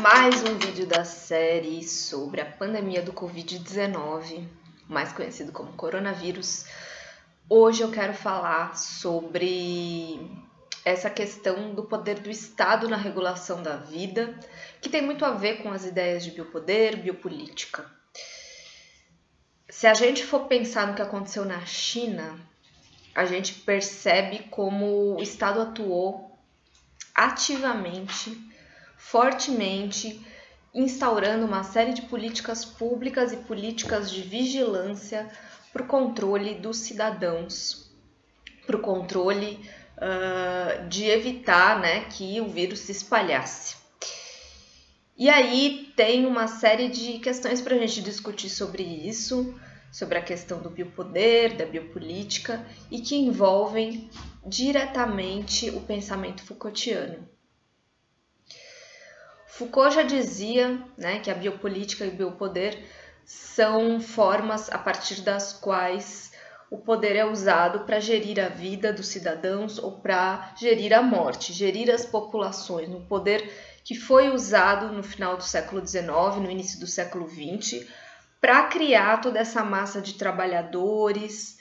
Mais um vídeo da série sobre a pandemia do Covid-19, mais conhecido como coronavírus. Hoje eu quero falar sobre essa questão do poder do Estado na regulação da vida, que tem muito a ver com as ideias de biopoder, biopolítica. Se a gente for pensar no que aconteceu na China, a gente percebe como o Estado atuou ativamente, fortemente, instaurando uma série de políticas públicas e políticas de vigilância para o controle dos cidadãos, para o controle de evitar, que o vírus se espalhasse. E aí tem uma série de questões para a gente discutir sobre isso, sobre a questão do biopoder, da biopolítica, e que envolvem diretamente o pensamento Foucaultiano. Foucault já dizia, que a biopolítica e o biopoder são formas a partir das quais o poder é usado para gerir a vida dos cidadãos ou para gerir a morte, gerir as populações. Um poder que foi usado no final do século XIX, no início do século XX, para criar toda essa massa de trabalhadores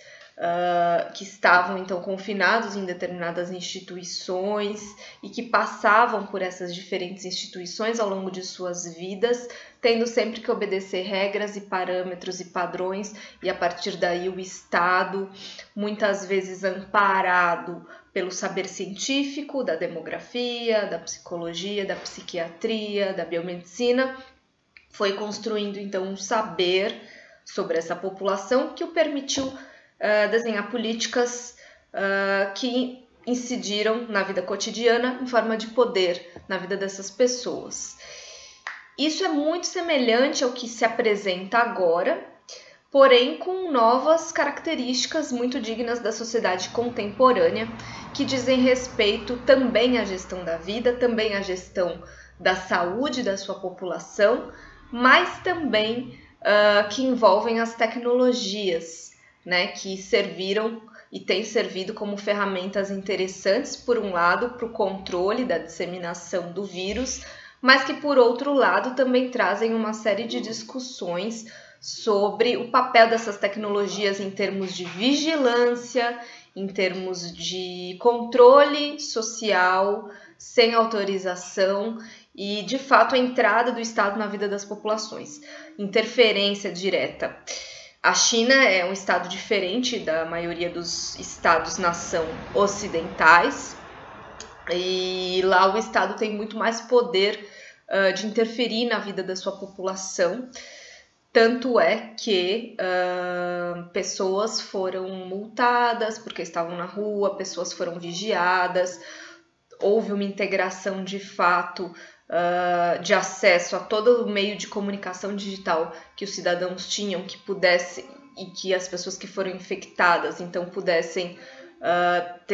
que estavam então confinados em determinadas instituições e que passavam por essas diferentes instituições ao longo de suas vidas, tendo sempre que obedecer regras e parâmetros e padrões, e a partir daí o Estado, muitas vezes amparado pelo saber científico, da demografia, da psicologia, da psiquiatria, da biomedicina, foi construindo então um saber sobre essa população que o permitiu desenhar políticas que incidiram na vida cotidiana em forma de poder na vida dessas pessoas. Isso é muito semelhante ao que se apresenta agora, porém com novas características muito dignas da sociedade contemporânea, que dizem respeito também à gestão da vida, também à gestão da saúde da sua população, mas também que envolvem as tecnologias, que serviram e têm servido como ferramentas interessantes, por um lado, para o controle da disseminação do vírus, mas que, por outro lado, também trazem uma série de discussões sobre o papel dessas tecnologias em termos de vigilância, em termos de controle social, sem autorização e, de fato, a entrada do Estado na vida das populações, interferência direta. A China é um estado diferente da maioria dos estados-nação ocidentais, e lá o Estado tem muito mais poder de interferir na vida da sua população. Tanto é que pessoas foram multadas porque estavam na rua, pessoas foram vigiadas, houve uma integração de fato de acesso a todo o meio de comunicação digital que os cidadãos tinham, que pudesse, e que as pessoas que foram infectadas então pudessem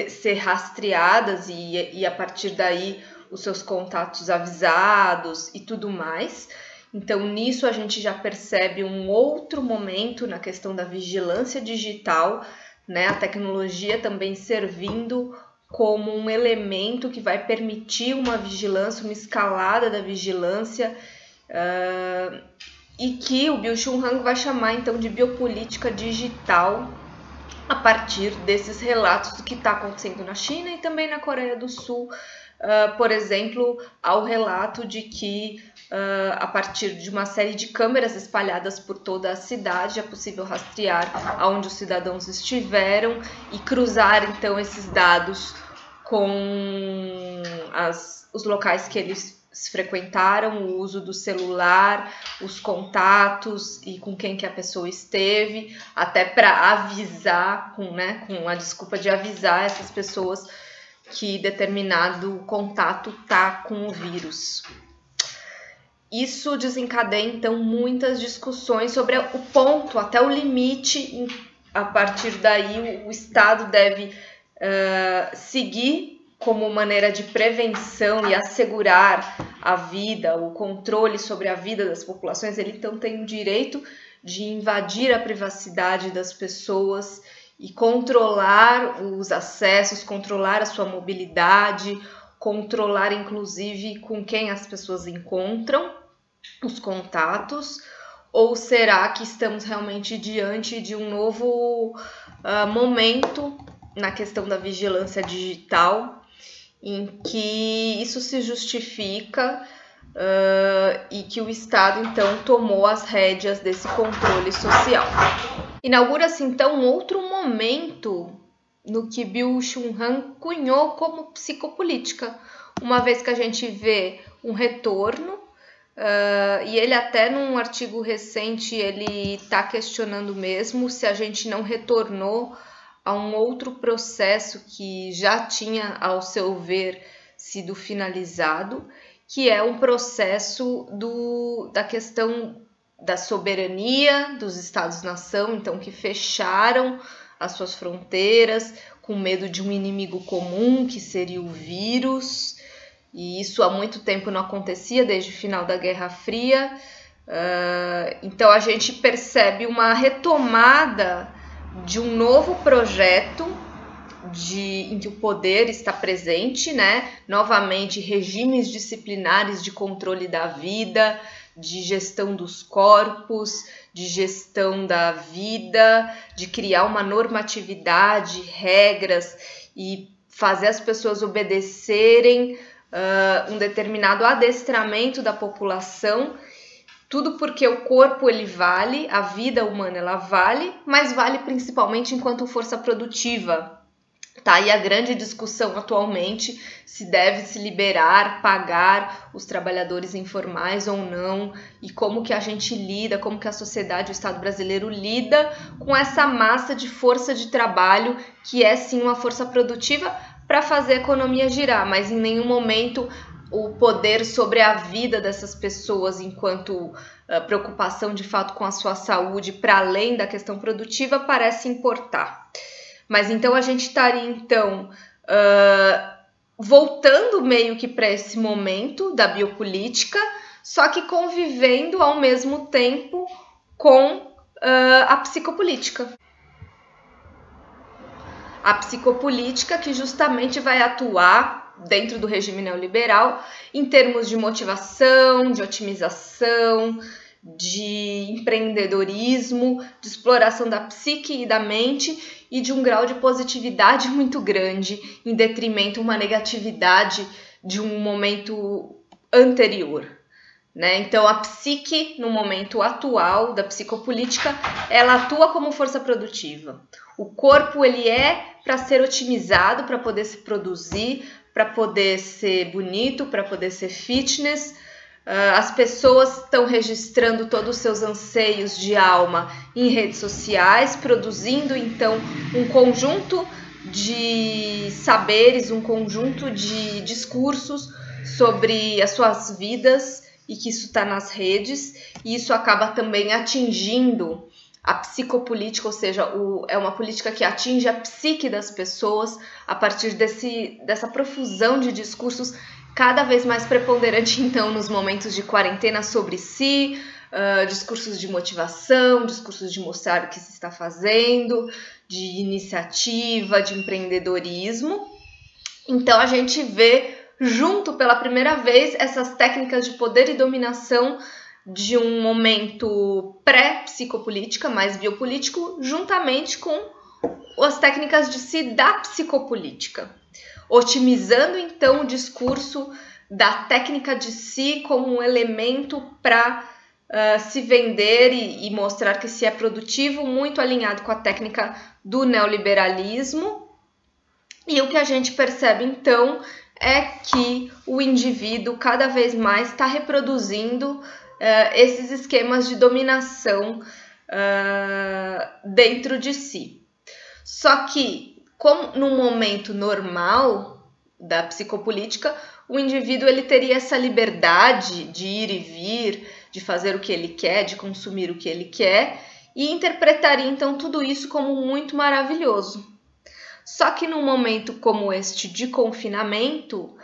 ser rastreadas e a partir daí os seus contatos avisados e tudo mais. Então nisso a gente já percebe um outro momento na questão da vigilância digital, a tecnologia também servindo como um elemento que vai permitir uma vigilância, uma escalada da vigilância, e que o Byung-Chul Han vai chamar então de biopolítica digital a partir desses relatos do que está acontecendo na China e também na Coreia do Sul. Por exemplo, há o relato de que a partir de uma série de câmeras espalhadas por toda a cidade é possível rastrear aonde os cidadãos estiveram e cruzar então esses dados com os locais que eles frequentaram, o uso do celular, os contatos e com quem que a pessoa esteve, até para avisar, com a desculpa de avisar essas pessoas que determinado contato está com o vírus. Isso desencadeia, então, muitas discussões sobre o ponto, até o limite. A partir daí, o Estado deve seguir como maneira de prevenção e assegurar a vida, o controle sobre a vida das populações. Ele, então, tem o direito de invadir a privacidade das pessoas e controlar os acessos, controlar a sua mobilidade, controlar inclusive com quem as pessoas encontram, os contatos, ou será que estamos realmente diante de um novo momento na questão da vigilância digital, em que isso se justifica e que o Estado, então, tomou as rédeas desse controle social. Inaugura-se, então, um outro momento no que Byung-Chul Han cunhou como psicopolítica, uma vez que a gente vê um retorno, e ele até num artigo recente ele está questionando mesmo se a gente não retornou a um outro processo que já tinha, ao seu ver, sido finalizado, que é um processo da questão da soberania dos Estados-nação, então que fecharam as suas fronteiras com medo de um inimigo comum, que seria o vírus, e isso há muito tempo não acontecia, desde o final da Guerra Fria. Então a gente percebe uma retomada de um novo projeto em que o poder está presente, né? Novamente, regimes disciplinares de controle da vida, de gestão dos corpos, de gestão da vida, de criar uma normatividade, regras e fazer as pessoas obedecerem um determinado adestramento da população. Tudo porque o corpo ele vale, a vida humana ela vale, mas vale principalmente enquanto força produtiva. Tá aí a grande discussão atualmente, se deve se liberar, pagar os trabalhadores informais ou não, e como que a gente lida, como que a sociedade, o Estado brasileiro lida com essa massa de força de trabalho, que é sim uma força produtiva para fazer a economia girar, mas em nenhum momento o poder sobre a vida dessas pessoas enquanto preocupação de fato com a sua saúde, para além da questão produtiva, parece importar. Mas então a gente estaria então voltando meio que para esse momento da biopolítica, só que convivendo ao mesmo tempo com a psicopolítica. A psicopolítica que justamente vai atuar dentro do regime neoliberal em termos de motivação, de otimização, de empreendedorismo, de exploração da psique e da mente e de um grau de positividade muito grande em detrimento de uma negatividade de um momento anterior, né? Então a psique no momento atual da psicopolítica, ela atua como força produtiva. O corpo ele é para ser otimizado, para poder se produzir, para poder ser bonito, para poder ser fitness. As pessoas estão registrando todos os seus anseios de alma em redes sociais, produzindo então um conjunto de saberes, um conjunto de discursos sobre as suas vidas, e que isso está nas redes, e isso acaba também atingindo a psicopolítica, ou seja, é uma política que atinge a psique das pessoas a partir dessa profusão de discursos cada vez mais preponderante, então, nos momentos de quarentena sobre si, discursos de motivação, discursos de mostrar o que se está fazendo, de iniciativa, de empreendedorismo. Então, a gente vê junto pela primeira vez essas técnicas de poder e dominação de um momento pré-psicopolítica, mais biopolítico, juntamente com as técnicas de si da psicopolítica, otimizando então o discurso da técnica de si como um elemento para se vender e mostrar que se é produtivo, muito alinhado com a técnica do neoliberalismo. E o que a gente percebe então é que o indivíduo cada vez mais está reproduzindo esses esquemas de dominação dentro de si. Só que, como no momento normal da psicopolítica, o indivíduo ele teria essa liberdade de ir e vir, de fazer o que ele quer, de consumir o que ele quer, e interpretaria então tudo isso como muito maravilhoso. Só que num momento como este de confinamento,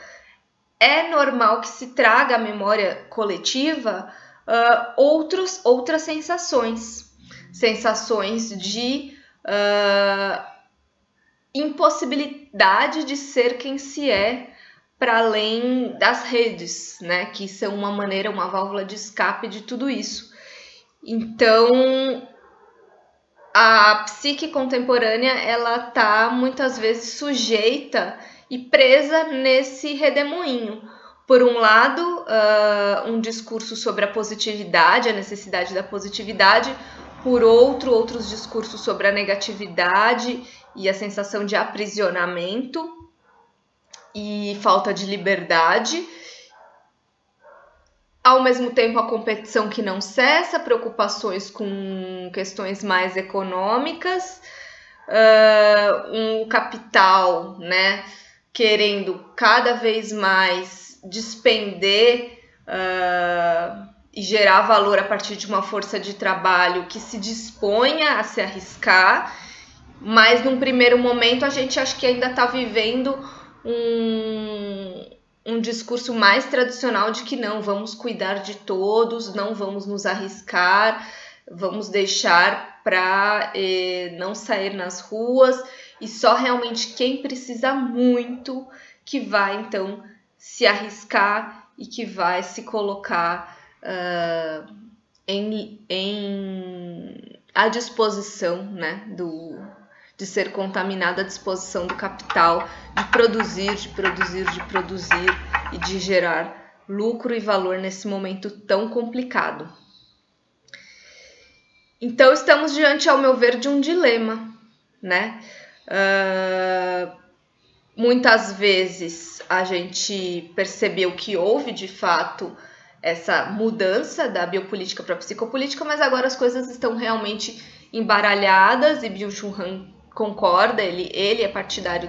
é normal que se traga à memória coletiva outras sensações de impossibilidade de ser quem se é para além das redes, né, que são uma maneira, uma válvula de escape de tudo isso. Então, a psique contemporânea, ela está muitas vezes sujeita e presa nesse redemoinho. Por um lado, um discurso sobre a positividade, a necessidade da positividade, por outro, outros discursos sobre a negatividade e a sensação de aprisionamento e falta de liberdade. Ao mesmo tempo, a competição que não cessa, preocupações com questões mais econômicas, um capital, né, querendo cada vez mais despender e gerar valor a partir de uma força de trabalho que se disponha a se arriscar, mas num primeiro momento a gente acha que ainda está vivendo um discurso mais tradicional de que não, vamos cuidar de todos, não vamos nos arriscar, vamos deixar para não sair nas ruas, e só realmente quem precisa muito que vai então se arriscar e que vai se colocar à disposição, né, de ser contaminado, à disposição do capital, de produzir e de gerar lucro e valor nesse momento tão complicado. Então, estamos diante, ao meu ver, de um dilema, né? Muitas vezes a gente percebeu que houve, de fato, essa mudança da biopolítica para a psicopolítica, mas agora as coisas estão realmente embaralhadas, e Byung-Chul Han concorda, ele é partidário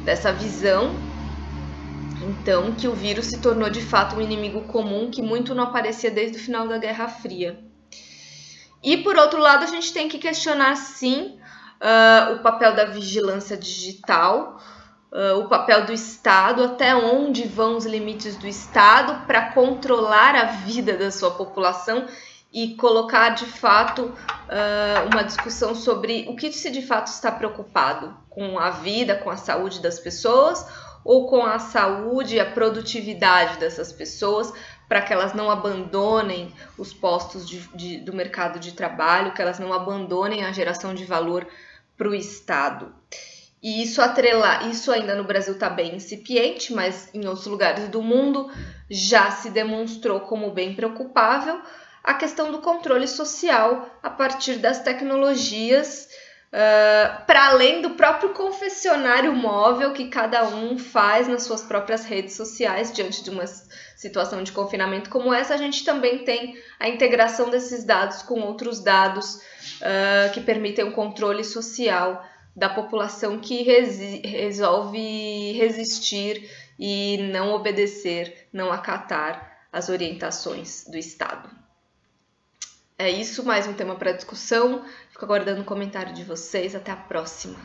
dessa visão, então, que o vírus se tornou de fato um inimigo comum que muito não aparecia desde o final da Guerra Fria. E por outro lado, a gente tem que questionar sim o papel da vigilância digital, o papel do Estado, até onde vão os limites do Estado para controlar a vida da sua população e colocar de fato uma discussão sobre o que se de fato está preocupado com a vida, com a saúde das pessoas, ou com a saúde e a produtividade dessas pessoas, para que elas não abandonem os postos do mercado de trabalho, que elas não abandonem a geração de valor para o Estado. E isso ainda no Brasil está bem incipiente, mas em outros lugares do mundo já se demonstrou como bem preocupável a questão do controle social a partir das tecnologias, para além do próprio confessionário móvel que cada um faz nas suas próprias redes sociais. Diante de uma situação de confinamento como essa, a gente também tem a integração desses dados com outros dados que permitem um controle social da população que resolve resistir e não obedecer, não acatar as orientações do Estado. É isso, mais um tema para discussão. Fico aguardando o comentário de vocês. Até a próxima.